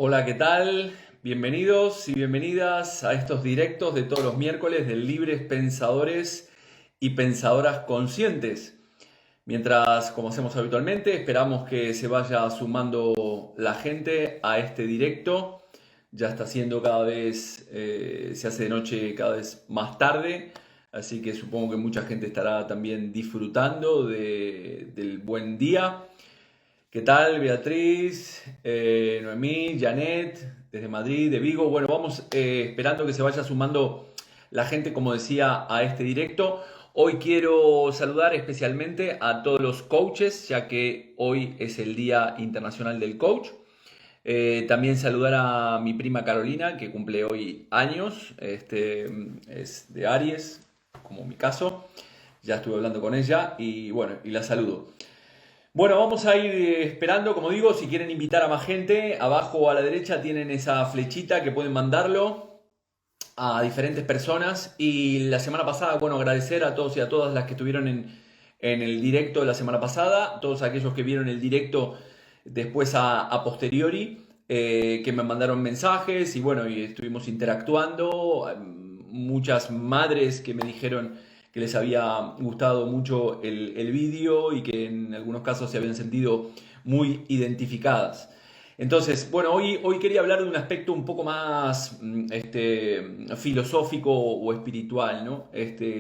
Hola, ¿qué tal? Bienvenidos y bienvenidas a estos directos de todos los miércoles de Libres Pensadores y Pensadoras Conscientes. Mientras, como hacemos habitualmente, esperamos que se vaya sumando la gente a este directo. Ya está siendo cada vez, se hace de noche cada vez más tarde, así que supongo que mucha gente estará también disfrutando del buen día. ¿Qué tal, Beatriz, Noemí, Janet, desde Madrid, de Vigo? Bueno, vamos esperando que se vaya sumando la gente, como decía, a este directo. Hoy quiero saludar especialmente a todos los coaches, ya que hoy es el Día Internacional del Coach. También saludar a mi prima Carolina, que cumple hoy años, es de Aries, como mi caso. Ya estuve hablando con ella y bueno, y la saludo. Bueno, vamos a ir esperando, como digo, si quieren invitar a más gente, abajo a la derecha tienen esa flechita que pueden mandarlo a diferentes personas. Y la semana pasada, bueno, agradecer a todos y a todas las que estuvieron en el directo de la semana pasada, todos aquellos que vieron el directo después a posteriori, que me mandaron mensajes y bueno, y estuvimos interactuando. Muchas madres que me dijeron que les había gustado mucho el vídeo y que en algunos casos se habían sentido muy identificadas. Entonces, bueno, hoy quería hablar de un aspecto un poco más filosófico o espiritual, ¿no?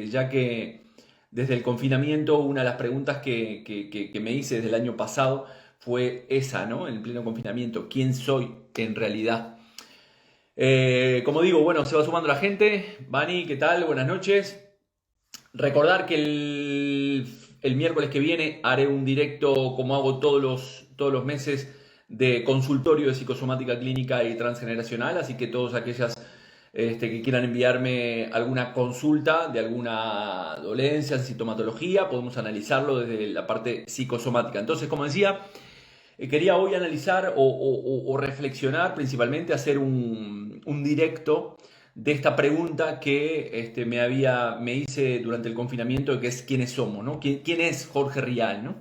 Ya que desde el confinamiento una de las preguntas que me hice desde el año pasado fue esa, ¿no? En el pleno confinamiento, ¿quién soy en realidad? Como digo, bueno, se va sumando la gente. Vani, ¿qué tal? Buenas noches. Recordar que el miércoles que viene haré un directo, como hago todos los meses, de consultorio de psicosomática clínica y transgeneracional, así que todos aquellas que quieran enviarme alguna consulta de alguna dolencia, sintomatología, podemos analizarlo desde la parte psicosomática. Entonces, como decía, quería hoy analizar o reflexionar, principalmente hacer un directo de esta pregunta que me hice durante el confinamiento, que es ¿quiénes somos? ¿No? ¿Quién es Jorge Rial? ¿No?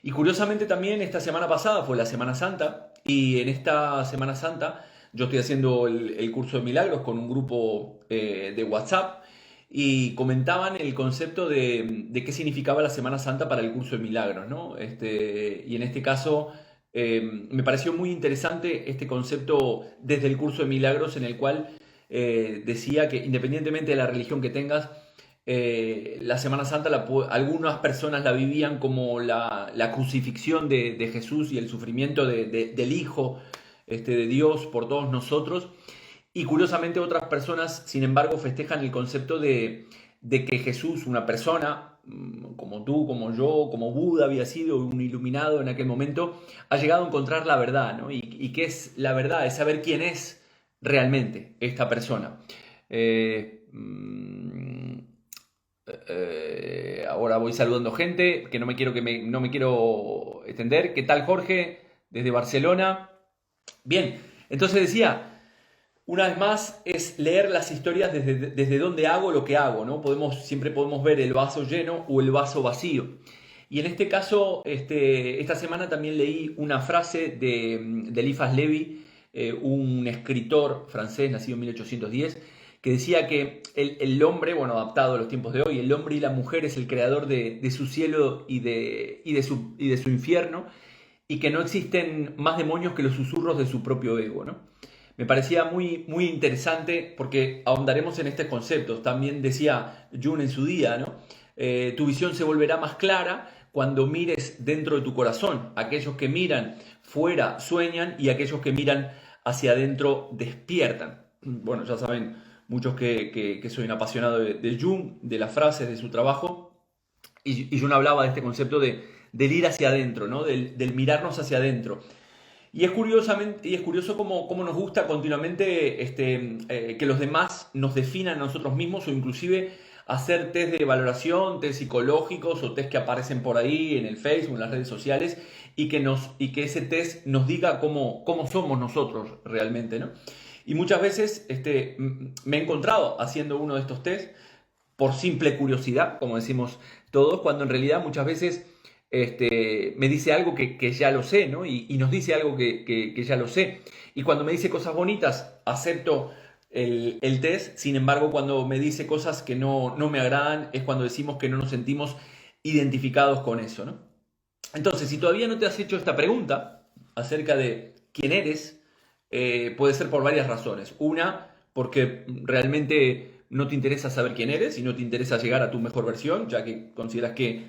Y curiosamente también esta semana pasada fue la Semana Santa, y en esta Semana Santa yo estoy haciendo el curso de milagros con un grupo de WhatsApp, y comentaban el concepto de qué significaba la Semana Santa para el curso de milagros, ¿no? Y en este caso me pareció muy interesante este concepto desde el curso de milagros, en el cual decía que independientemente de la religión que tengas, la Semana Santa algunas personas la vivían como la crucifixión de Jesús y el sufrimiento del Hijo de Dios por todos nosotros. Y curiosamente otras personas, sin embargo, festejan el concepto de que Jesús, una persona como tú, como yo, como Buda había sido un iluminado en aquel momento, ha llegado a encontrar la verdad, ¿no? Y qué es la verdad, es saber quién es realmente esta persona. Ahora voy saludando gente, que no me quiero extender. ¿Qué tal, Jorge? Desde Barcelona. Bien, entonces decía, una vez más, es leer las historias desde donde hago lo que hago, ¿no? Siempre podemos ver el vaso lleno o el vaso vacío. Y en este caso, esta semana también leí una frase de Eliphas Levi, un escritor francés nacido en 1810, que decía que el hombre, bueno, adaptado a los tiempos de hoy, el hombre y la mujer es el creador de su cielo y de su infierno, y que no existen más demonios que los susurros de su propio ego, ¿no? Me parecía muy, muy interesante porque ahondaremos en estos conceptos. También decía Jung en su día, ¿no? Tu visión se volverá más clara cuando mires dentro de tu corazón. Aquellos que miran fuera sueñan, y aquellos que miran hacia adentro despiertan. Bueno, ya saben muchos que soy un apasionado de Jung, de las frases, de su trabajo. Y Jung hablaba de este concepto del ir hacia adentro, ¿no? Del mirarnos hacia adentro. Y es curioso cómo nos gusta continuamente que los demás nos definan a nosotros mismos, o inclusive hacer test de valoración, test psicológicos o test que aparecen por ahí en el Facebook, en las redes sociales, y que ese test nos diga cómo somos nosotros realmente, ¿no? Y muchas veces me he encontrado haciendo uno de estos test por simple curiosidad, como decimos todos, cuando en realidad muchas veces me dice algo que ya lo sé, ¿no? Y nos dice algo que ya lo sé. Y cuando me dice cosas bonitas, acepto el test. Sin embargo, cuando me dice cosas que no me agradan, es cuando decimos que no nos sentimos identificados con eso, ¿no? Entonces, si todavía no te has hecho esta pregunta acerca de quién eres, puede ser por varias razones. Una, porque realmente no te interesa saber quién eres y no te interesa llegar a tu mejor versión, ya que consideras que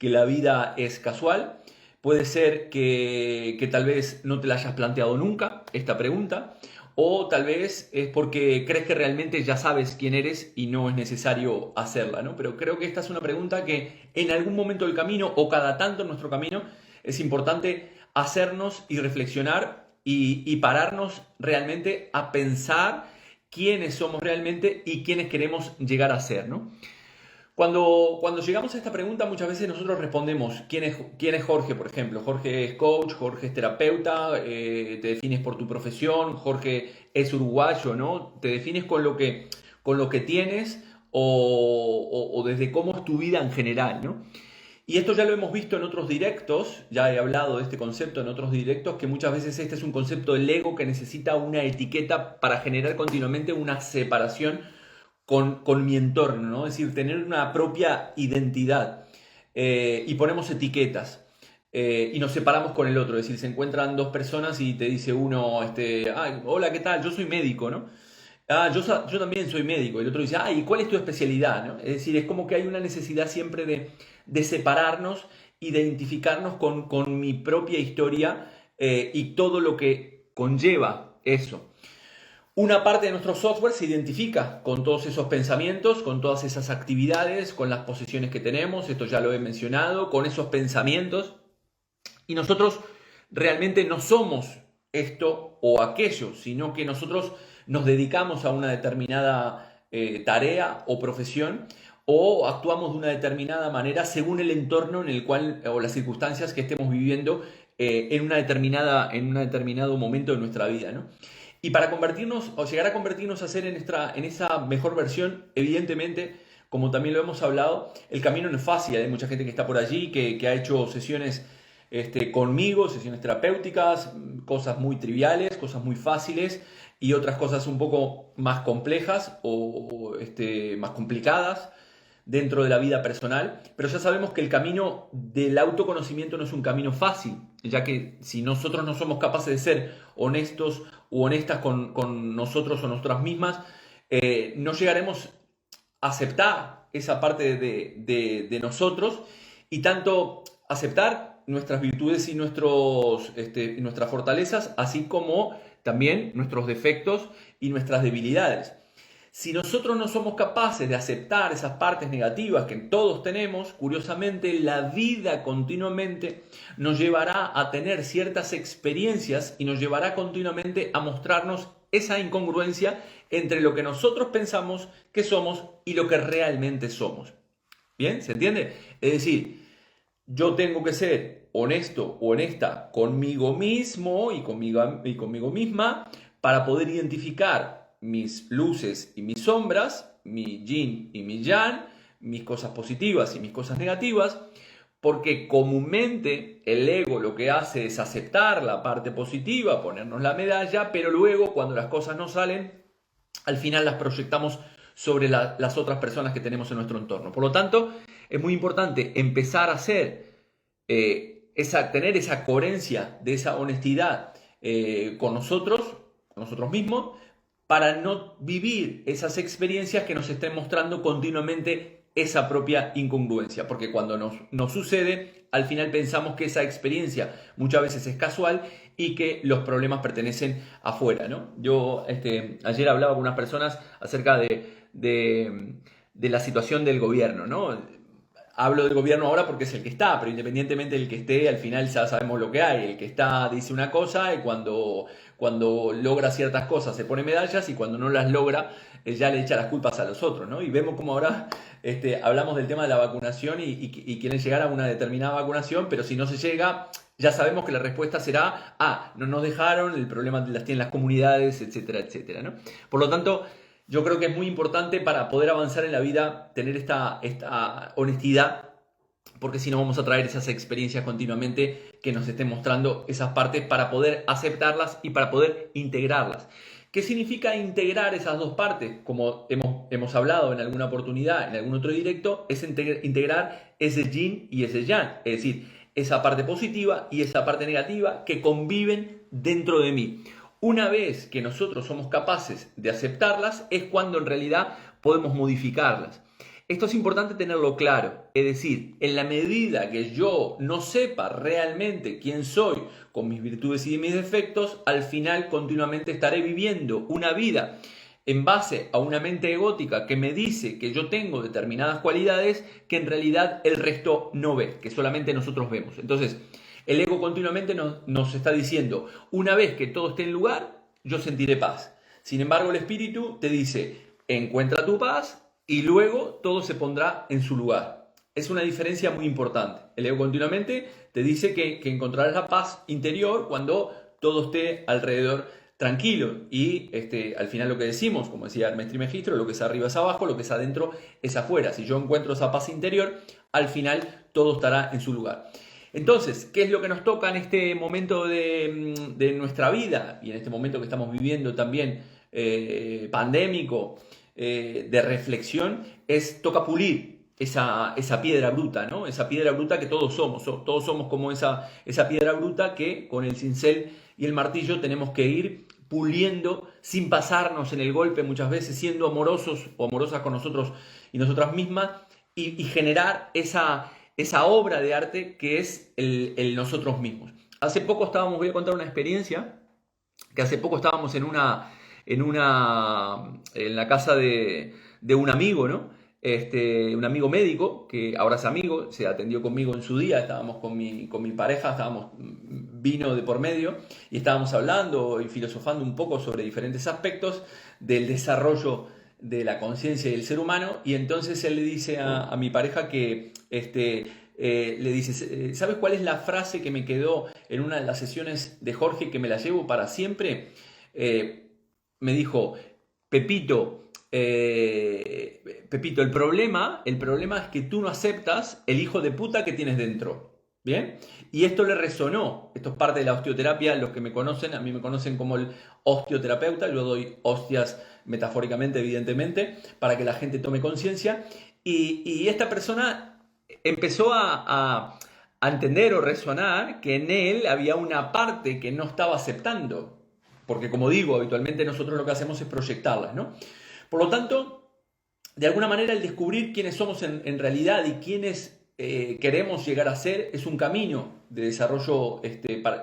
la vida es casual. Puede ser que tal vez no te la hayas planteado nunca, esta pregunta, o tal vez es porque crees que realmente ya sabes quién eres y no es necesario hacerla, ¿no? Pero creo que esta es una pregunta que en algún momento del camino o cada tanto en nuestro camino es importante hacernos y reflexionar y pararnos realmente a pensar quiénes somos realmente y quiénes queremos llegar a ser, ¿no? Cuando llegamos a esta pregunta, muchas veces nosotros respondemos, ¿quién es Jorge, por ejemplo? Jorge es coach, Jorge es terapeuta, te defines por tu profesión, Jorge es uruguayo, ¿no? Te defines con lo que tienes o desde cómo es tu vida en general, ¿no? Y esto ya lo hemos visto en otros directos, ya he hablado de este concepto en otros directos, que muchas veces este es un concepto del ego que necesita una etiqueta para generar continuamente una separación con mi entorno, ¿no? Es decir, tener una propia identidad y ponemos etiquetas y nos separamos con el otro. Es decir, se encuentran dos personas y te dice uno, hola, ¿qué tal? Yo soy médico, ¿no? Yo también soy médico. Y el otro dice, ¿y cuál es tu especialidad? ¿No? Es decir, es como que hay una necesidad siempre de separarnos y de identificarnos con mi propia historia y todo lo que conlleva eso. Una parte de nuestro software se identifica con todos esos pensamientos, con todas esas actividades, con las posesiones que tenemos, esto ya lo he mencionado, con esos pensamientos. Y nosotros realmente no somos esto o aquello, sino que nosotros nos dedicamos a una determinada tarea o profesión o actuamos de una determinada manera según el entorno en el cual o las circunstancias que estemos viviendo en un determinado momento de nuestra vida, ¿no? Y para convertirnos o llegar a convertirnos a ser en esa mejor versión, evidentemente, como también lo hemos hablado, el camino no es fácil. Hay mucha gente que está por allí, que ha hecho sesiones conmigo, sesiones terapéuticas, cosas muy triviales, cosas muy fáciles y otras cosas un poco más complejas o más complicadas dentro de la vida personal, pero ya sabemos que el camino del autoconocimiento no es un camino fácil, ya que si nosotros no somos capaces de ser honestos u honestas con nosotros o nosotras mismas, no llegaremos a aceptar esa parte de nosotros y tanto aceptar nuestras virtudes y nuestras fortalezas, así como también nuestros defectos y nuestras debilidades. Si nosotros no somos capaces de aceptar esas partes negativas que todos tenemos, curiosamente la vida continuamente nos llevará a tener ciertas experiencias y nos llevará continuamente a mostrarnos esa incongruencia entre lo que nosotros pensamos que somos y lo que realmente somos. ¿Bien? ¿Se entiende? Es decir, yo tengo que ser honesto o honesta conmigo mismo y conmigo misma para poder identificar mis luces y mis sombras, mi yin y mi yang, mis cosas positivas y mis cosas negativas, porque comúnmente el ego lo que hace es aceptar la parte positiva, ponernos la medalla, pero luego cuando las cosas no salen, al final las proyectamos sobre las otras personas que tenemos en nuestro entorno. Por lo tanto, es muy importante empezar a hacer, tener esa coherencia, de esa honestidad con nosotros mismos, para no vivir esas experiencias que nos estén mostrando continuamente esa propia incongruencia, porque cuando nos sucede, al final pensamos que esa experiencia muchas veces es casual y que los problemas pertenecen afuera, ¿no? Yo ayer hablaba con unas personas acerca de la situación del gobierno, ¿no? Hablo del gobierno ahora porque es el que está, pero independientemente del que esté, al final ya sabemos lo que hay. El que está dice una cosa y cuando logra ciertas cosas se pone medallas y cuando no las logra ya le echa las culpas a los otros, ¿no? Y vemos como ahora hablamos del tema de la vacunación y quieren llegar a una determinada vacunación, pero si no se llega, ya sabemos que la respuesta será, no nos dejaron, el problema las tienen las comunidades, etcétera, etcétera, ¿no? Por lo tanto, yo creo que es muy importante para poder avanzar en la vida tener esta honestidad porque si no vamos a traer esas experiencias continuamente que nos estén mostrando esas partes para poder aceptarlas y para poder integrarlas. ¿Qué significa integrar esas dos partes? Como hemos hablado en alguna oportunidad, en algún otro directo, es integrar ese yin y ese yang, es decir, esa parte positiva y esa parte negativa que conviven dentro de mí. Una vez que nosotros somos capaces de aceptarlas, es cuando en realidad podemos modificarlas. Esto es importante tenerlo claro, es decir, en la medida que yo no sepa realmente quién soy con mis virtudes y mis defectos, al final continuamente estaré viviendo una vida en base a una mente egótica que me dice que yo tengo determinadas cualidades que en realidad el resto no ve, que solamente nosotros vemos. Entonces, el ego continuamente nos está diciendo, una vez que todo esté en lugar, yo sentiré paz. Sin embargo, el espíritu te dice, encuentra tu paz, y luego todo se pondrá en su lugar. Es una diferencia muy importante. El ego continuamente te dice que encontrarás la paz interior cuando todo esté alrededor tranquilo. Y al final lo que decimos, como decía Hermes Trismegisto, lo que es arriba es abajo, lo que es adentro es afuera. Si yo encuentro esa paz interior, al final todo estará en su lugar. Entonces, ¿qué es lo que nos toca en este momento de nuestra vida? Y en este momento que estamos viviendo también pandémico, de reflexión, toca pulir esa piedra bruta, ¿no? Esa piedra bruta que todos somos como esa piedra bruta que con el cincel y el martillo tenemos que ir puliendo sin pasarnos en el golpe, muchas veces siendo amorosos o amorosas con nosotros y nosotras mismas y generar esa obra de arte que es el nosotros mismos. Voy a contar una experiencia, que hace poco estábamos en la casa de un amigo, ¿no? Un amigo médico, que ahora es amigo, se atendió conmigo en su día, estábamos con mi pareja, vino de por medio, y estábamos hablando y filosofando un poco sobre diferentes aspectos del desarrollo de la conciencia del ser humano, y entonces él le dice a mi pareja que, le dice, ¿sabes cuál es la frase que me quedó en una de las sesiones de Jorge que me la llevo para siempre? Me dijo, Pepito, el problema es que tú no aceptas el hijo de puta que tienes dentro. ¿Bien? Y esto le resonó. Esto es parte de la osteoterapia. Los que me conocen, a mí me conocen como el osteoterapeuta. Yo doy hostias metafóricamente, evidentemente, para que la gente tome conciencia. Y esta persona empezó a entender o resonar que en él había una parte que no estaba aceptando. Porque, como digo, habitualmente nosotros lo que hacemos es proyectarlas, ¿no? Por lo tanto, de alguna manera el descubrir quiénes somos en realidad y quiénes queremos llegar a ser es un camino de desarrollo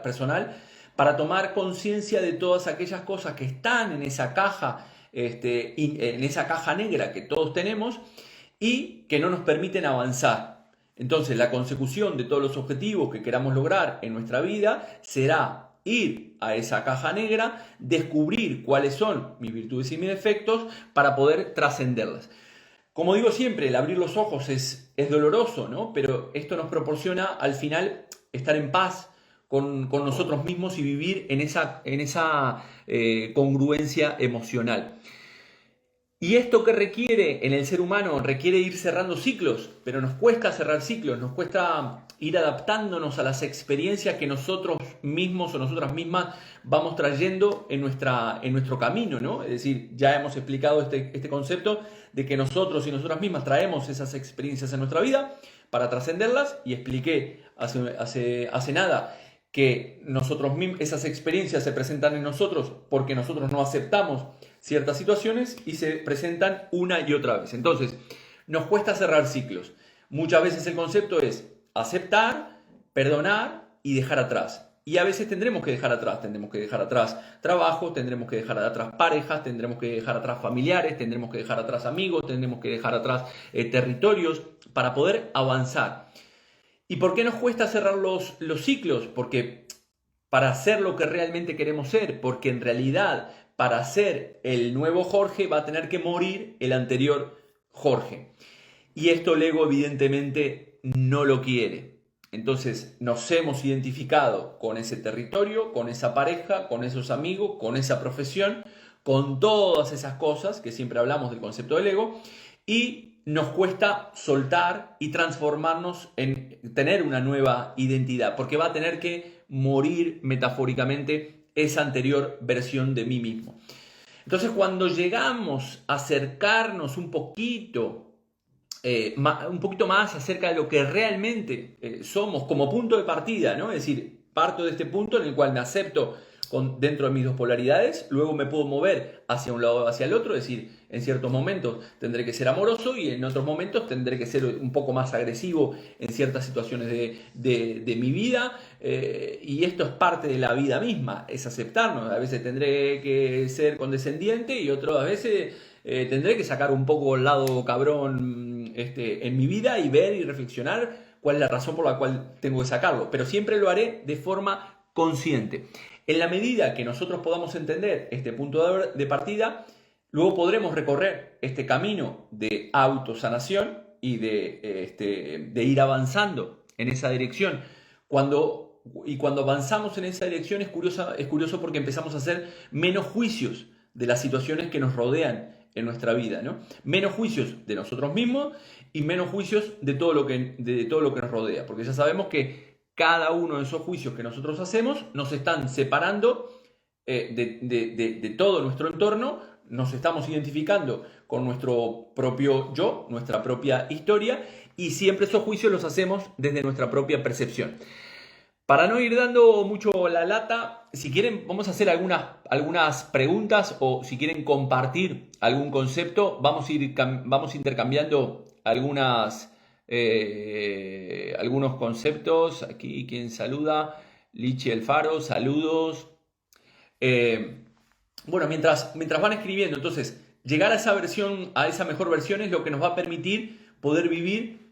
personal para tomar conciencia de todas aquellas cosas que están en esa caja, en esa caja negra que todos tenemos y que no nos permiten avanzar. Entonces, la consecución de todos los objetivos que queramos lograr en nuestra vida será ir a esa caja negra, descubrir cuáles son mis virtudes y mis defectos para poder trascenderlas. Como digo siempre, el abrir los ojos es doloroso, ¿no? Pero esto nos proporciona al final estar en paz con nosotros mismos y vivir en esa congruencia emocional. ¿Y esto que requiere en el ser humano? Requiere ir cerrando ciclos, pero nos cuesta cerrar ciclos, nos cuesta ir adaptándonos a las experiencias que nosotros mismos o nosotras mismas vamos trayendo en nuestro camino, ¿no? Es decir, ya hemos explicado este concepto de que nosotros y nosotras mismas traemos esas experiencias en nuestra vida para trascenderlas, y expliqué hace nada que nosotros mismos, esas experiencias se presentan en nosotros porque nosotros no aceptamos ciertas situaciones y se presentan una y otra vez. Entonces, nos cuesta cerrar ciclos. Muchas veces el concepto es aceptar, perdonar y dejar atrás. Y a veces tendremos que dejar atrás trabajo, tendremos que dejar atrás parejas, tendremos que dejar atrás familiares, tendremos que dejar atrás amigos, tendremos que dejar atrás territorios para poder avanzar. ¿Y por qué nos cuesta cerrar los ciclos? Porque para ser lo que realmente queremos ser, porque en realidad para ser el nuevo Jorge va a tener que morir el anterior Jorge. Y esto el ego evidentemente no lo quiere. Entonces nos hemos identificado con ese territorio, con esa pareja, con esos amigos, con esa profesión, con todas esas cosas que siempre hablamos del concepto del ego, y nos cuesta soltar y transformarnos en tener una nueva identidad, porque va a tener que morir metafóricamente esa anterior versión de mí mismo. Entonces, cuando llegamos a acercarnos un poquito más acerca de lo que realmente somos como punto de partida, ¿no? Es decir, parto de este punto en el cual me acepto dentro de mis dos polaridades, luego me puedo mover hacia un lado o hacia el otro, es decir, en ciertos momentos tendré que ser amoroso y en otros momentos tendré que ser un poco más agresivo en ciertas situaciones de mi vida, y esto es parte de la vida misma, es aceptarnos. A veces tendré que ser condescendiente y otras veces tendré que sacar un poco el lado cabrón en mi vida y ver y reflexionar cuál es la razón por la cual tengo que sacarlo, pero siempre lo haré de forma consciente. En la medida que nosotros podamos entender este punto de partida, luego podremos recorrer este camino de autosanación y de ir avanzando en esa dirección. Cuando avanzamos en esa dirección es curioso porque empezamos a hacer menos juicios de las situaciones que nos rodean en nuestra vida, ¿no? Menos juicios de nosotros mismos y menos juicios de todo lo que nos rodea, porque ya sabemos que cada uno de esos juicios que nosotros hacemos nos están separando de todo nuestro entorno, nos estamos identificando con nuestro propio yo, nuestra propia historia, y siempre esos juicios los hacemos desde nuestra propia percepción. Para no ir dando mucho la lata, si quieren vamos a hacer algunas preguntas, o si quieren compartir algún concepto, vamos intercambiando algunos conceptos. Aquí quien saluda, Lichi Alfaro, saludos. Bueno, mientras van escribiendo, entonces, llegar a esa mejor versión es lo que nos va a permitir poder vivir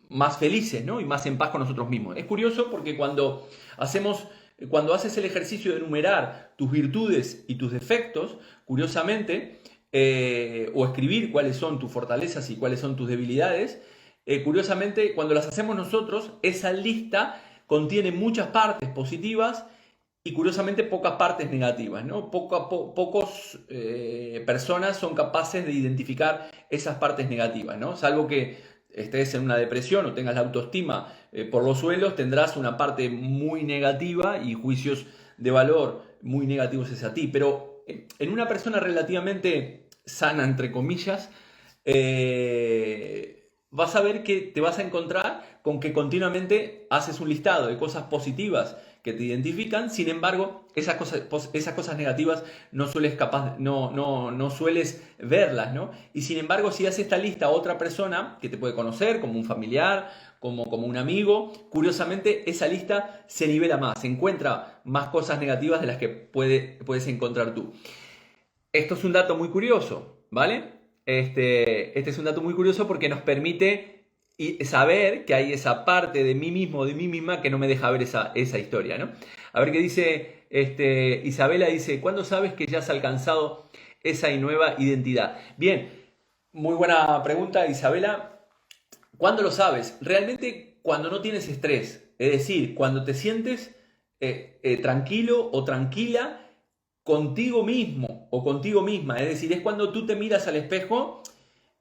más felices, ¿no? Y más en paz con nosotros mismos. Es curioso porque cuando haces el ejercicio de enumerar tus virtudes y tus defectos, curiosamente, o escribir cuáles son tus fortalezas y cuáles son tus debilidades, curiosamente, cuando las hacemos nosotros, esa lista contiene muchas partes positivas y curiosamente pocas partes negativas, ¿no? Pocas personas son capaces de identificar esas partes negativas, ¿no? Salvo que estés en una depresión o tengas la autoestima por los suelos, tendrás una parte muy negativa y juicios de valor muy negativos hacia ti. Pero en una persona relativamente sana, entre comillas, vas a ver que te vas a encontrar con que continuamente haces un listado de cosas positivas que te identifican. Sin embargo, esas cosas negativas no sueles verlas, ¿no? Y sin embargo, si haces esta lista a otra persona que te puede conocer, como un familiar, como un amigo, curiosamente esa lista se nivela más, se encuentra más cosas negativas de las que puedes encontrar tú. Esto es un dato muy curioso, ¿vale? Este es un dato muy curioso porque nos permite saber que hay esa parte de mí mismo, de mí misma, que no me deja ver esa historia, ¿no? A ver qué dice Isabela. Dice: ¿cuándo sabes que ya has alcanzado esa nueva identidad? Bien, muy buena pregunta, Isabela. ¿Cuándo lo sabes? Realmente cuando no tienes estrés, es decir, cuando te sientes tranquilo o tranquila contigo mismo o contigo misma, es decir, es cuando tú te miras al espejo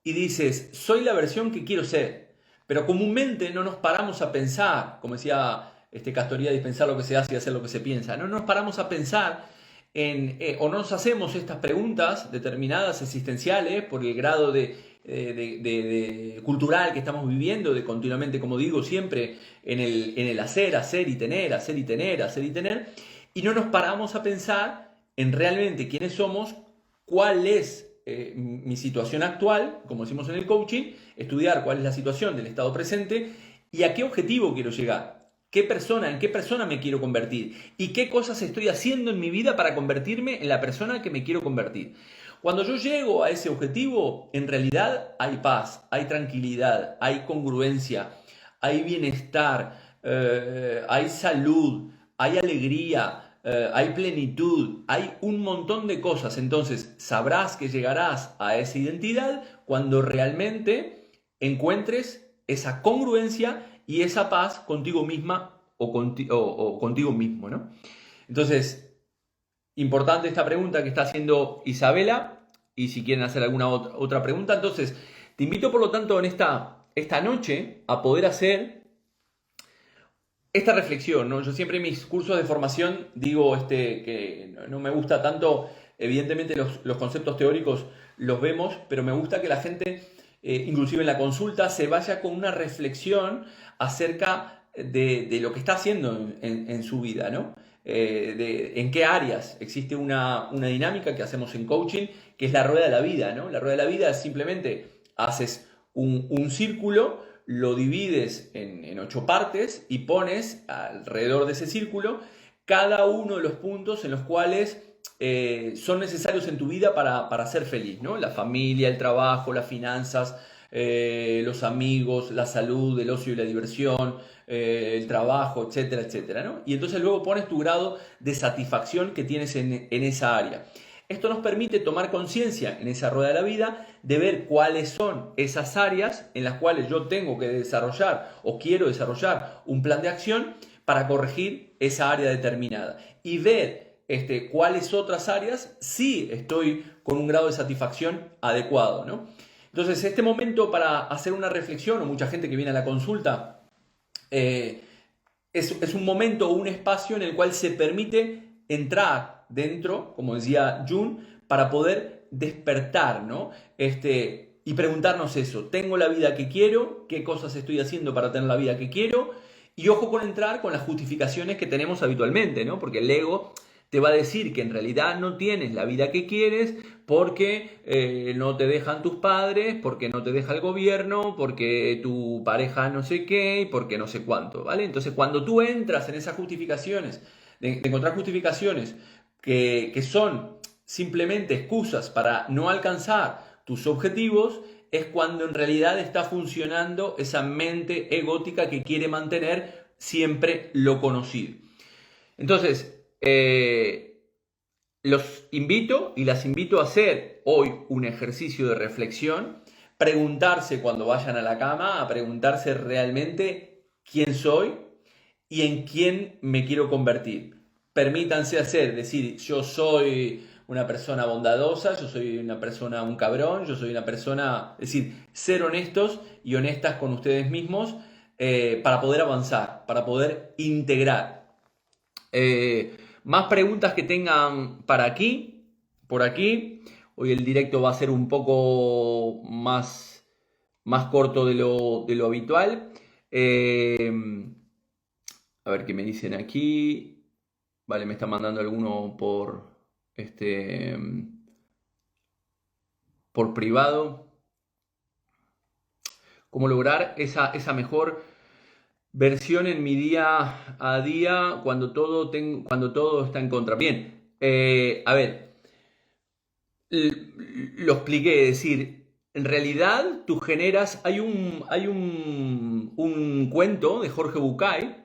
y dices: soy la versión que quiero ser. Pero comúnmente no nos paramos a pensar, como decía Castorías, pensar lo que se hace y hacer lo que se piensa. No nos paramos a pensar o no nos hacemos estas preguntas determinadas existenciales por el grado de cultural que estamos viviendo, de continuamente, como digo siempre, en el hacer y tener, hacer y tener, hacer y tener, y no nos paramos a pensar en realmente quiénes somos, cuál es mi situación actual, como decimos en el coaching, estudiar cuál es la situación del estado presente y a qué objetivo quiero llegar, en qué persona me quiero convertir y qué cosas estoy haciendo en mi vida para convertirme en la persona que me quiero convertir. Cuando yo llego a ese objetivo, en realidad hay paz, hay tranquilidad, hay congruencia, hay bienestar, hay salud, hay alegría, hay plenitud, hay un montón de cosas. Entonces sabrás que llegarás a esa identidad cuando realmente encuentres esa congruencia y esa paz contigo misma o contigo mismo, ¿no? Entonces, importante esta pregunta que está haciendo Isabela. y si quieren hacer alguna otra pregunta. Entonces, te invito por lo tanto en esta noche a poder hacer esta reflexión, ¿no? Yo siempre en mis cursos de formación digo que no me gusta tanto, evidentemente los conceptos teóricos los vemos, pero me gusta que la gente, inclusive en la consulta, se vaya con una reflexión acerca de lo que está haciendo en su vida, ¿no? En qué áreas existe una dinámica que hacemos en coaching, que es la rueda de la vida, ¿no? La rueda de la vida es simplemente haces un círculo, lo divides en 8 partes y pones alrededor de ese círculo cada uno de los puntos en los cuales son necesarios en tu vida para ser feliz, ¿no? La familia, el trabajo, las finanzas, los amigos, la salud, el ocio y la diversión, el trabajo, etcétera, etcétera, ¿no? Y entonces luego pones tu grado de satisfacción que tienes en esa área. Esto nos permite tomar conciencia en esa rueda de la vida de ver cuáles son esas áreas en las cuales yo tengo que desarrollar o quiero desarrollar un plan de acción para corregir esa área determinada y ver cuáles otras áreas sí estoy con un grado de satisfacción adecuado, ¿no? Entonces, este momento para hacer una reflexión, o mucha gente que viene a la consulta, es un momento o un espacio en el cual se permite entrar dentro, como decía Jung, para poder despertar, ¿no? Y preguntarnos eso, ¿tengo la vida que quiero? ¿Qué cosas estoy haciendo para tener la vida que quiero? Y ojo con entrar con las justificaciones que tenemos habitualmente, ¿no? Porque el ego te va a decir que en realidad no tienes la vida que quieres porque no te dejan tus padres, porque no te deja el gobierno, porque tu pareja no sé qué y porque no sé cuánto, ¿vale? Entonces, cuando tú entras en esas justificaciones, de encontrar justificaciones que son simplemente excusas para no alcanzar tus objetivos, es cuando en realidad está funcionando esa mente egótica que quiere mantener siempre lo conocido. Entonces, los invito y las invito a hacer hoy un ejercicio de reflexión, preguntarse cuando vayan a la cama, a preguntarse realmente quién soy y en quién me quiero convertir. Permítanse decir, yo soy una persona bondadosa, yo soy una persona, un cabrón, yo soy una persona, es decir, ser honestos y honestas con ustedes mismos para poder avanzar, para poder integrar. Más preguntas que tengan por aquí. Hoy el directo va a ser un poco más corto de lo habitual. A ver qué me dicen aquí. Vale, me están mandando alguno por privado. ¿Cómo lograr esa mejor versión en mi día a día cuando todo está en contra? Bien, a ver, lo expliqué, es decir, en realidad tú generas, hay un cuento de Jorge Bucay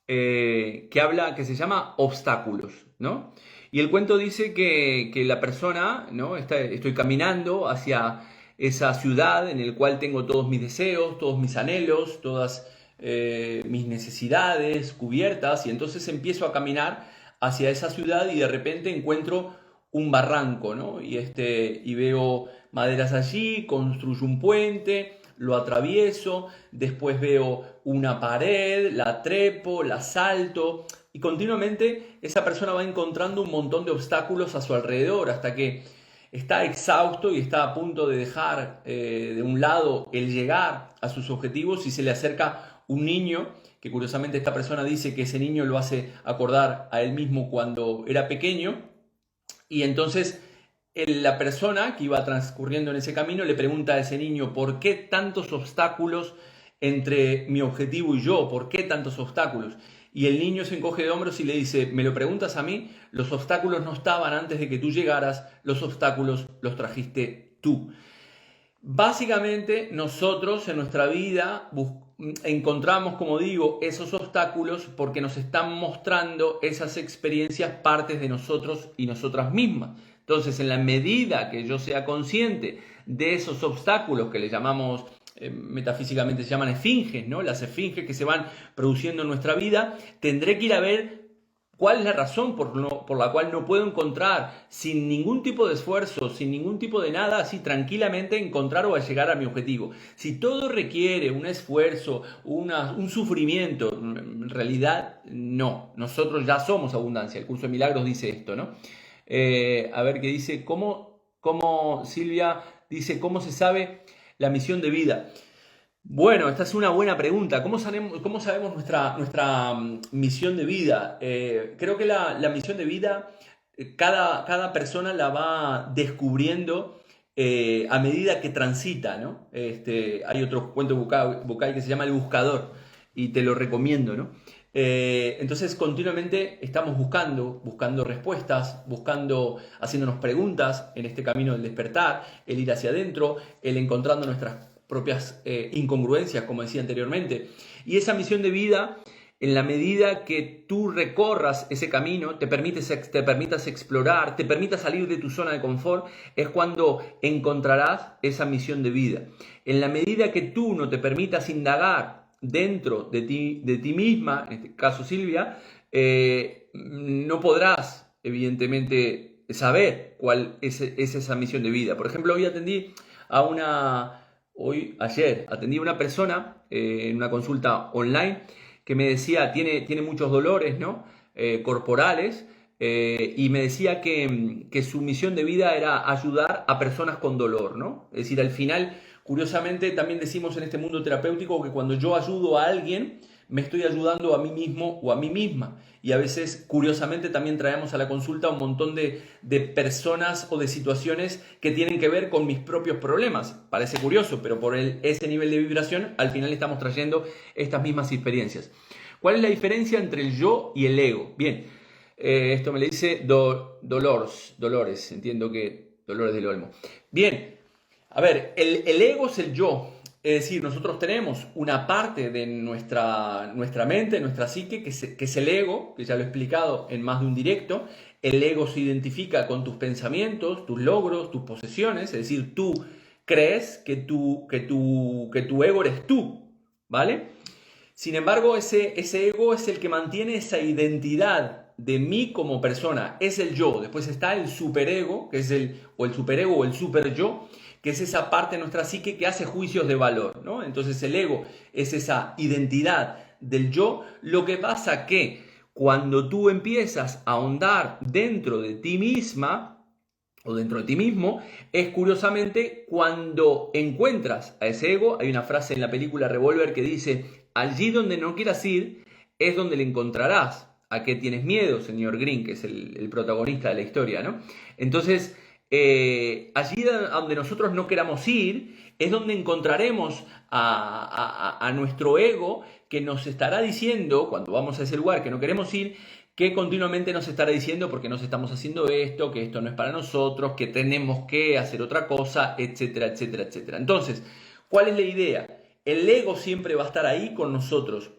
que se llama Obstáculos, ¿no? Y el cuento dice que la persona, ¿no? Estoy caminando hacia esa ciudad en la cual tengo todos mis deseos, todos mis anhelos, todas mis necesidades cubiertas, y entonces empiezo a caminar hacia esa ciudad y de repente encuentro un barranco, ¿no? Y veo maderas allí, construyo un puente, lo atravieso, después veo una pared, la trepo, la salto, y continuamente esa persona va encontrando un montón de obstáculos a su alrededor hasta que está exhausto y está a punto de dejar de un lado el llegar a sus objetivos y se le acerca un niño, que curiosamente esta persona dice que ese niño lo hace acordar a él mismo cuando era pequeño, y entonces la persona que iba transcurriendo en ese camino le pregunta a ese niño: ¿por qué tantos obstáculos entre mi objetivo y yo? ¿Por qué tantos obstáculos? Y el niño se encoge de hombros y le dice: ¿me lo preguntas a mí? Los obstáculos no estaban antes de que tú llegaras, los obstáculos los trajiste tú. Básicamente nosotros en nuestra vida encontramos, como digo, esos obstáculos porque nos están mostrando esas experiencias partes de nosotros y nosotras mismas. Entonces, en la medida que yo sea consciente de esos obstáculos que le llamamos, metafísicamente se llaman esfinges, ¿no? Las esfinges que se van produciendo en nuestra vida, tendré que ir a ver ¿Cuál es la razón por la cual no puedo encontrar, sin ningún tipo de esfuerzo, sin ningún tipo de nada, así tranquilamente encontrar o llegar a mi objetivo? Si todo requiere un esfuerzo, un sufrimiento, en realidad no. Nosotros ya somos abundancia. El curso de milagros dice esto, ¿no? A ver qué dice. ¿Cómo Silvia dice, cómo se sabe la misión de vida? Bueno, esta es una buena pregunta. ¿Cómo sabemos nuestra misión de vida? Creo que la misión de vida, cada persona la va descubriendo a medida que transita, ¿no? Hay otro cuento Bucay que se llama El Buscador y te lo recomiendo, ¿no? Entonces continuamente estamos buscando respuestas, haciéndonos preguntas en este camino del despertar, el ir hacia adentro, el encontrando nuestras propias incongruencias, como decía anteriormente. Y esa misión de vida, en la medida que tú recorras ese camino, te permitas explorar, te permitas salir de tu zona de confort, es cuando encontrarás esa misión de vida. En la medida que tú no te permitas indagar dentro de ti misma, en este caso Silvia, no podrás, evidentemente, saber cuál es esa misión de vida. Por ejemplo, ayer atendí a una persona en una consulta online que me decía, tiene muchos dolores, ¿no? Corporales, y me decía que su misión de vida era ayudar a personas con dolor, ¿no? Es decir, al final, curiosamente, también decimos en este mundo terapéutico que cuando yo ayudo a alguien, me estoy ayudando a mí mismo o a mí misma. Y a veces, curiosamente, también traemos a la consulta un montón de personas o de situaciones que tienen que ver con mis propios problemas. Parece curioso, pero por ese nivel de vibración, al final estamos trayendo estas mismas experiencias. ¿Cuál es la diferencia entre el yo y el ego? Bien, esto me lo dice Dolores, entiendo que Dolores del Olmo. Bien, a ver, el ego es el yo. Es decir, nosotros tenemos una parte de nuestra mente, nuestra psique, que es el ego, que ya lo he explicado en más de un directo. El ego se identifica con tus pensamientos, tus logros, tus posesiones. Es decir, tú crees que tu ego eres tú, ¿vale? Sin embargo, ese ego es el que mantiene esa identidad de mí como persona. Es el yo. Después está el superego, que es el superego o el superyo, que es esa parte de nuestra psique que hace juicios de valor, ¿no? Entonces el ego es esa identidad del yo. Lo que pasa que cuando tú empiezas a ahondar dentro de ti misma o dentro de ti mismo, es curiosamente cuando encuentras a ese ego. Hay una frase en la película Revolver que dice, allí donde no quieras ir es donde le encontrarás. ¿A qué tienes miedo, señor Green, que es el protagonista de la historia, ¿no? Entonces, allí donde nosotros no queramos ir es donde encontraremos a nuestro ego, que nos estará diciendo, cuando vamos a ese lugar que no queremos ir, que continuamente nos estará diciendo por qué nos estamos haciendo esto, que esto no es para nosotros, que tenemos que hacer otra cosa, etcétera, etcétera, etcétera. Entonces, ¿cuál es la idea? El ego siempre va a estar ahí con nosotros.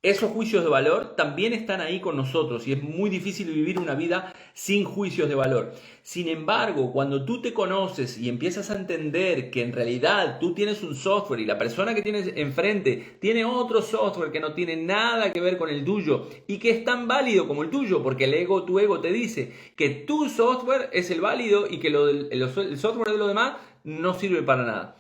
Esos juicios de valor también están ahí con nosotros y es muy difícil vivir una vida sin juicios de valor. Sin embargo, cuando tú te conoces y empiezas a entender que en realidad tú tienes un software y la persona que tienes enfrente tiene otro software que no tiene nada que ver con el tuyo y que es tan válido como el tuyo, porque tu ego te dice que tu software es el válido y que el software de los demás no sirve para nada.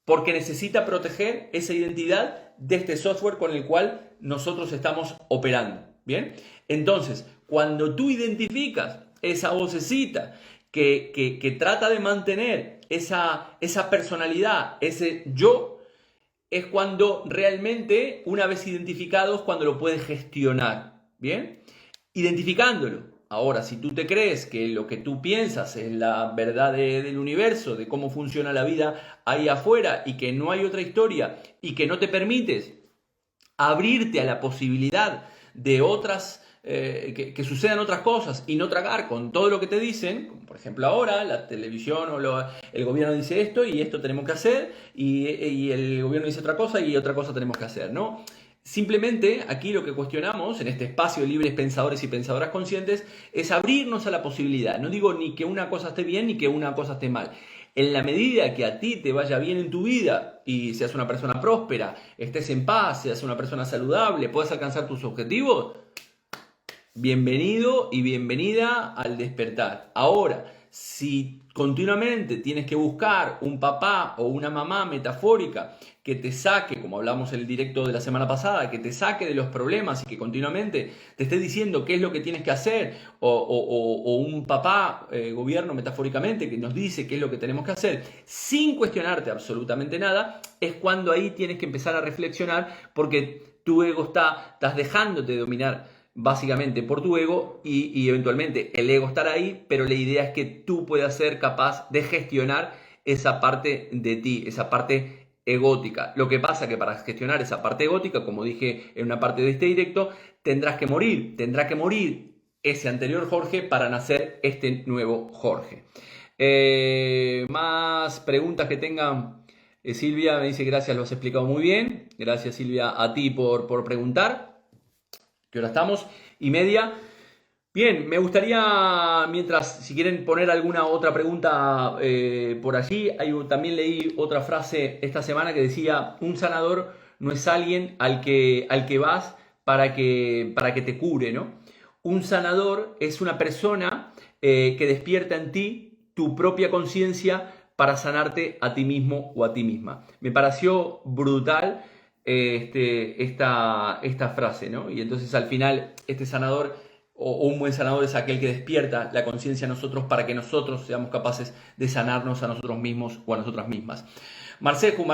Porque necesita proteger esa identidad de este software con el cual nosotros estamos operando. ¿Bien? Entonces, cuando tú identificas esa vocecita que trata de mantener esa personalidad, ese yo, es cuando realmente, una vez identificados, cuando lo puedes gestionar. ¿Bien? Identificándolo. Ahora, si tú te crees que lo que tú piensas es la verdad del universo, de cómo funciona la vida ahí afuera y que no hay otra historia y que no te permites abrirte a la posibilidad de otras, que sucedan otras cosas y no tragar con todo lo que te dicen, como por ejemplo ahora la televisión el gobierno dice esto y esto tenemos que hacer y el gobierno dice otra cosa y otra cosa tenemos que hacer, ¿no? Simplemente aquí lo que cuestionamos en este espacio de libres pensadores y pensadoras conscientes es abrirnos a la posibilidad. No digo ni que una cosa esté bien ni que una cosa esté mal. En la medida que a ti te vaya bien en tu vida y seas una persona próspera, estés en paz, seas una persona saludable, puedas alcanzar tus objetivos, bienvenido y bienvenida al despertar. Ahora, si continuamente tienes que buscar un papá o una mamá metafórica que te saque, como hablamos en el directo de la semana pasada, que te saque de los problemas y que continuamente te esté diciendo qué es lo que tienes que hacer, o un papá, gobierno metafóricamente, que nos dice qué es lo que tenemos que hacer, sin cuestionarte absolutamente nada, es cuando ahí tienes que empezar a reflexionar, porque tu ego estás dejándote dominar básicamente por tu ego y eventualmente el ego estará ahí, pero la idea es que tú puedas ser capaz de gestionar esa parte de ti, esa parte egótica. Lo que pasa que para gestionar esa parte egótica, como dije en una parte de este directo, tendrá que morir ese anterior Jorge para nacer este nuevo Jorge. Más preguntas que tengan. Silvia me dice gracias, lo has explicado muy bien. Gracias Silvia a ti por preguntar. ¿Qué hora estamos? Y media. Bien, me gustaría, mientras, si quieren poner alguna otra pregunta por allí, también leí otra frase esta semana que decía, un sanador no es alguien al que vas para que te cure, ¿no? Un sanador es una persona que despierta en ti tu propia conciencia para sanarte a ti mismo o a ti misma. Me pareció brutal esta frase, ¿no? Y entonces al final este sanador o un buen sanador es aquel que despierta la conciencia a nosotros para que nosotros seamos capaces de sanarnos a nosotros mismos o a nosotras mismas. Marceju,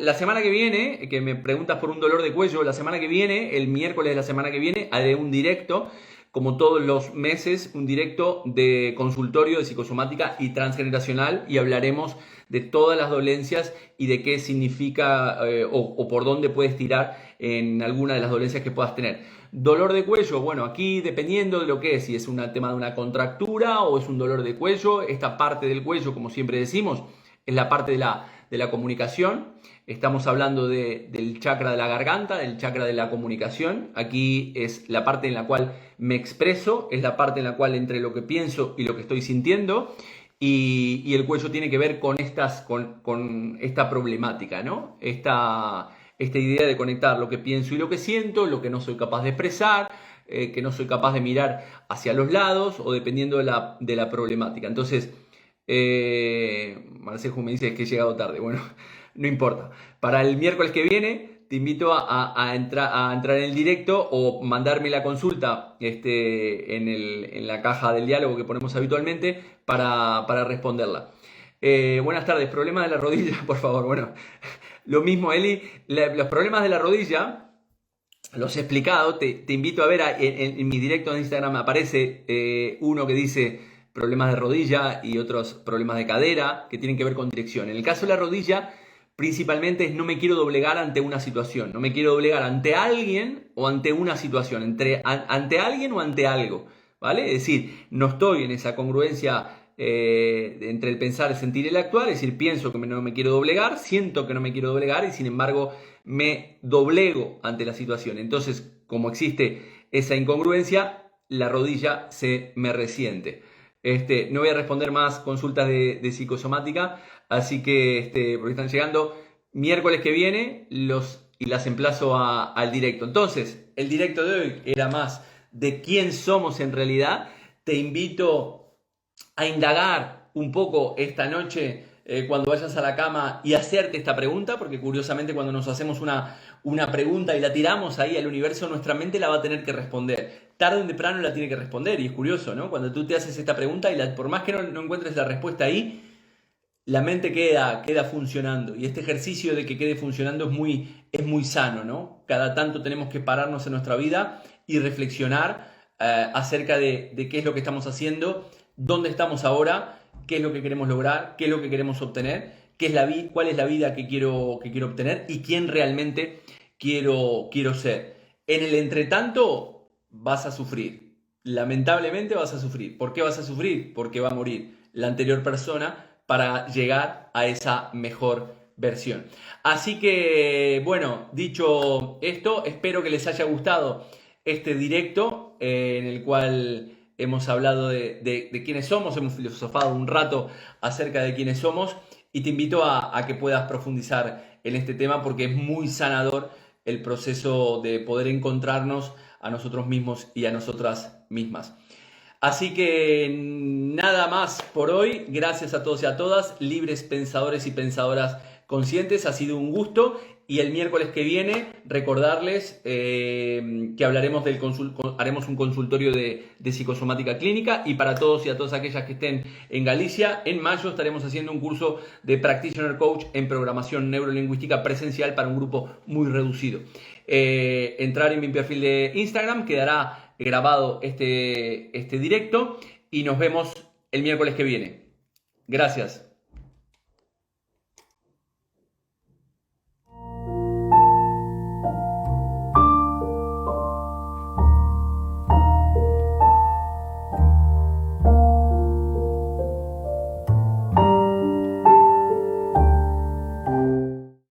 la semana que viene, que me preguntas por un dolor de cuello, la semana que viene, el miércoles de la semana que viene, haré un directo, como todos los meses, un directo de consultorio de psicosomática y transgeneracional, y hablaremos de todas las dolencias y de qué significa o por dónde puedes tirar en alguna de las dolencias que puedas tener. Dolor de cuello, bueno, aquí dependiendo de lo que es, si es un tema de una contractura o es un dolor de cuello, esta parte del cuello, como siempre decimos, es la parte de la comunicación. Estamos hablando del chakra de la garganta, del chakra de la comunicación. Aquí es la parte en la cual me expreso, es la parte en la cual entre lo que pienso y lo que estoy sintiendo. Y el cuello tiene que ver con esta problemática, ¿no? Esta idea de conectar lo que pienso y lo que siento, lo que no soy capaz de expresar, que no soy capaz de mirar hacia los lados o dependiendo de la problemática. Entonces, Marcejo me dice que he llegado tarde. Bueno, no importa. Para el miércoles que viene te invito a entrar en el directo o mandarme la consulta en la caja del diálogo que ponemos habitualmente para responderla. Buenas tardes, problemas de la rodilla, por favor. Bueno, lo mismo, Eli, los problemas de la rodilla los he explicado. Te invito a ver en mi directo de Instagram aparece uno que dice problemas de rodilla y otros problemas de cadera que tienen que ver con dirección. En el caso de la rodilla, principalmente es no me quiero doblegar ante una situación, no me quiero doblegar ante alguien o ante una situación, ante alguien o ante algo, ¿vale? Es decir, no estoy en esa congruencia entre el pensar, el sentir y el actuar, es decir, pienso que no me quiero doblegar, siento que no me quiero doblegar y sin embargo me doblego ante la situación. Entonces, como existe esa incongruencia, la rodilla se me resiente. No voy a responder más consultas de psicosomática, así que porque están llegando miércoles que viene y las emplazo al directo. Entonces, el directo de hoy era más de quién somos en realidad. Te invito a indagar un poco esta noche cuando vayas a la cama y hacerte esta pregunta, porque curiosamente cuando nos hacemos una pregunta y la tiramos ahí al universo, nuestra mente la va a tener que responder. Tarde o temprano la tiene que responder, y es curioso, ¿no? Cuando tú te haces esta pregunta y por más que no encuentres la respuesta ahí, la mente queda funcionando, y este ejercicio de que quede funcionando es muy sano, ¿no? Cada tanto tenemos que pararnos en nuestra vida y reflexionar acerca de qué es lo que estamos haciendo, dónde estamos ahora, qué es lo que queremos lograr, qué es lo que queremos obtener, cuál es la vida que quiero obtener y quién realmente quiero ser. En el entretanto vas a sufrir, lamentablemente vas a sufrir. ¿Por qué vas a sufrir? Porque va a morir la anterior persona para llegar a esa mejor versión. Así que, bueno, dicho esto, espero que les haya gustado este directo en el cual hemos hablado de quiénes somos, hemos filosofado un rato acerca de quiénes somos, y te invito a que puedas profundizar en este tema porque es muy sanador el proceso de poder encontrarnos a nosotros mismos y a nosotras mismas. Así que nada más por hoy. Gracias a todos y a todas, libres pensadores y pensadoras conscientes. Ha sido un gusto. Y el miércoles que viene, recordarles que haremos un consultorio de psicosomática clínica. Y para todos y a todas aquellas que estén en Galicia, en mayo estaremos haciendo un curso de Practitioner Coach en programación neurolingüística presencial para un grupo muy reducido. Entrar en mi perfil de Instagram, quedará grabado este directo y nos vemos el miércoles que viene. Gracias.